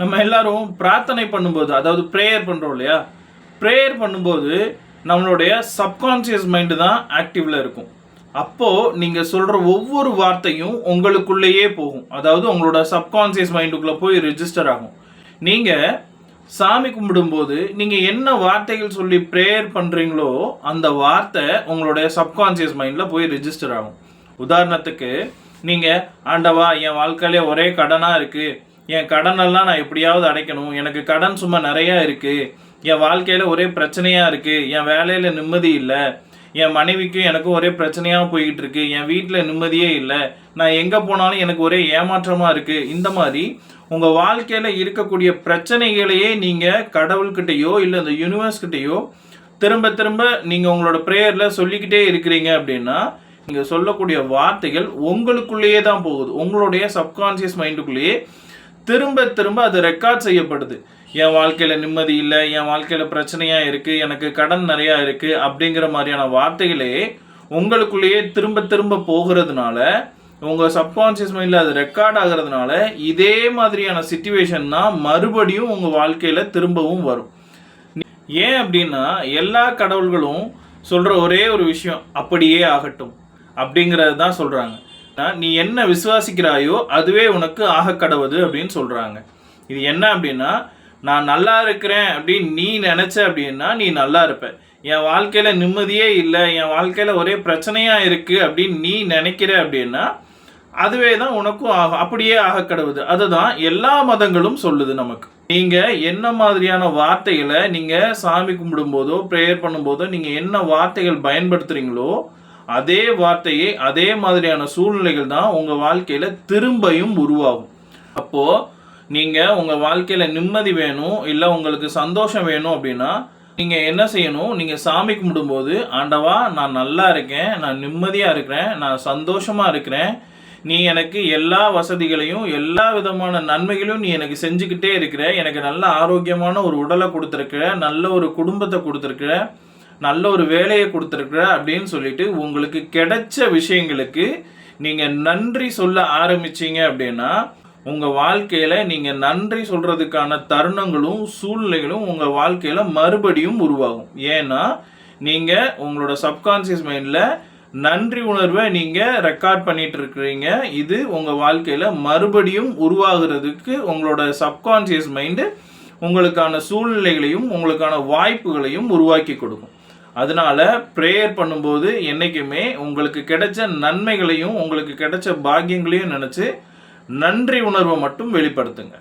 நம்ம எல்லாரும் பிரார்த்தனை பண்ணும்போது, அதாவது ப்ரேயர் பண்ணுறோம் இல்லையா, ப்ரேயர் பண்ணும்போது நம்மளுடைய சப்கான்ஷியஸ் மைண்டு தான் ஆக்டிவில் இருக்கும். அப்போது நீங்கள் சொல்கிற ஒவ்வொரு வார்த்தையும் உங்களுக்குள்ளேயே போகும். அதாவது உங்களோட சப்கான்ஷியஸ் மைண்டுக்குள்ளே போய் ரிஜிஸ்டர் ஆகும். நீங்கள் சாமி கும்பிடும்போது நீங்கள் என்ன வார்த்தைகள் சொல்லி ப்ரேயர் பண்ணுறீங்களோ அந்த வார்த்தை உங்களுடைய சப்கான்ஷியஸ் மைண்டில் போய் ரிஜிஸ்டர் ஆகும். உதாரணத்துக்கு நீங்கள், ஆண்டவா என் வாழ்க்கையிலே ஒரே கடனாக இருக்குது, என் கடனெல்லாம் நான் எப்படியாவது அடைக்கணும், எனக்கு கடன் சும்மா நிறையா இருக்குது, என் வாழ்க்கையில் ஒரே பிரச்சனையாக இருக்குது, என் வேலையில் நிம்மதி இல்லை, என் மனைவிக்கும் எனக்கும் ஒரே பிரச்சனையாக போய்கிட்டு இருக்கு, என் வீட்டில் நிம்மதியே இல்லை, நான் எங்கே போனாலும் எனக்கு ஒரே ஏமாற்றமாக இருக்குது. இந்த மாதிரி உங்கள் வாழ்க்கையில் இருக்கக்கூடிய பிரச்சனைகளையே நீங்கள் கடவுள்கிட்டையோ இல்லை இந்த யூனிவர்ஸ்கிட்டையோ திரும்ப திரும்ப நீங்கள் உங்களோட ப்ரேயரில் சொல்லிக்கிட்டே இருக்கிறீங்க அப்படின்னா நீங்கள் சொல்லக்கூடிய வார்த்தைகள் உங்களுக்குள்ளேயே தான் போகுது. உங்களுடைய சப்கான்ஷியஸ் மைண்டுக்குள்ளேயே திரும்ப திரும்ப அது ரெக்கார்ட் செய்யப்படுது. என் வாழ்க்கையில் நிம்மதி இல்லை, என் வாழ்க்கையில் பிரச்சனையாக இருக்குது, எனக்கு கடன் நிறையா இருக்குது அப்படிங்கிற மாதிரியான வார்த்தைகளே உங்களுக்குள்ளேயே திரும்ப திரும்ப போகிறதுனால, உங்கள் சப்கான்ஷியஸ் மைண்டில் அது ரெக்கார்ட் ஆகிறதுனால இதே மாதிரியான சிச்சுவேஷன் தான் மறுபடியும் உங்கள் வாழ்க்கையில் திரும்பவும் வரும். ஏன் அப்படின்னா எல்லா கடவுள்களும் சொல்கிற ஒரே ஒரு விஷயம், அப்படியே ஆகட்டும் அப்படிங்கிறது தான் சொல்கிறாங்க. நீ என்ன விசுவாசிக்கிறாயோ அதுவே உனக்கு ஆக கடவுது அப்படின்னு சொல்கிறாங்க. இது என்ன அப்படின்னா, நான் நல்லா இருக்கிறேன் அப்படின்னு நீ நினச்ச அப்படின்னா நீ நல்லா இருப்ப. என் வாழ்க்கையில் நிம்மதியே இல்லை, என் வாழ்க்கையில் ஒரே பிரச்சனையாக இருக்குது அப்படின்னு நீ நினைக்கிற அப்படின்னா அதுவே தான் உனக்கும் ஆகும், அப்படியே ஆக கடவுது. அதுதான் எல்லா மதங்களும் சொல்லுது நமக்கு. நீங்கள் என்ன மாதிரியான வார்த்தைகளை நீங்கள் சாமி கும்பிடும்போதோ ப்ரேயர் பண்ணும்போதோ நீங்கள் என்ன வார்த்தைகள் பயன்படுத்துகிறீங்களோ அதே வார்த்தையே அதே மாதிரியான சூழ்நிலைகள் தான் உங்கள் வாழ்க்கையில் திரும்பியும் உருவாகும். அப்போது நீங்கள் உங்கள் வாழ்க்கையில் நிம்மதி வேணும், இல்லை உங்களுக்கு சந்தோஷம் வேணும் அப்படின்னா நீங்கள் என்ன செய்யணும், நீங்கள் சாமி கும்பிடும்போது, ஆண்டவா நான் நல்லா இருக்கேன், நான் நிம்மதியாக இருக்கிறேன், நான் சந்தோஷமாக இருக்கிறேன், நீ எனக்கு எல்லா வசதிகளையும் எல்லா விதமான நன்மைகளையும் நீ எனக்கு செஞ்சுக்கிட்டே இருக்கிற, எனக்கு நல்ல ஆரோக்கியமான ஒரு உடலை கொடுத்துருக்குற, நல்ல ஒரு குடும்பத்தை கொடுத்துருக்குற, நல்ல ஒரு வேலையை கொடுத்துருக்குற அப்படின்னு சொல்லிட்டு உங்களுக்கு கிடைச்ச விஷயங்களுக்கு நீங்கள் நன்றி சொல்ல ஆரம்பிச்சிங்க அப்படின்னா உங்கள் வாழ்க்கையில் நீங்கள் நன்றி சொல்கிறதுக்கான தருணங்களும் சூழ்நிலைகளும் உங்கள் வாழ்க்கையில் மறுபடியும் உருவாகும். ஏன்னா நீங்கள் உங்களோட சப்கான்ஷியஸ் மைண்டில் நன்றி உணர்வை நீங்கள் ரெக்கார்ட் பண்ணிட்டு இருக்கிறீங்க. இது உங்கள் வாழ்க்கையில் மறுபடியும் உருவாகிறதுக்கு உங்களோட சப்கான்ஷியஸ் மைண்டு உங்களுக்கான சூழ்நிலைகளையும் உங்களுக்கான வாய்ப்புகளையும் உருவாக்கி கொடுக்கும். அதனால ப்ரேயர் பண்ணும்போது என்றைக்குமே உங்களுக்கு கிடைச்ச நன்மைகளையும் உங்களுக்கு கிடைச்ச பாக்கியங்களையும் நினச்சி நன்றி உணர்வை மட்டும் வெளிப்படுத்துங்க.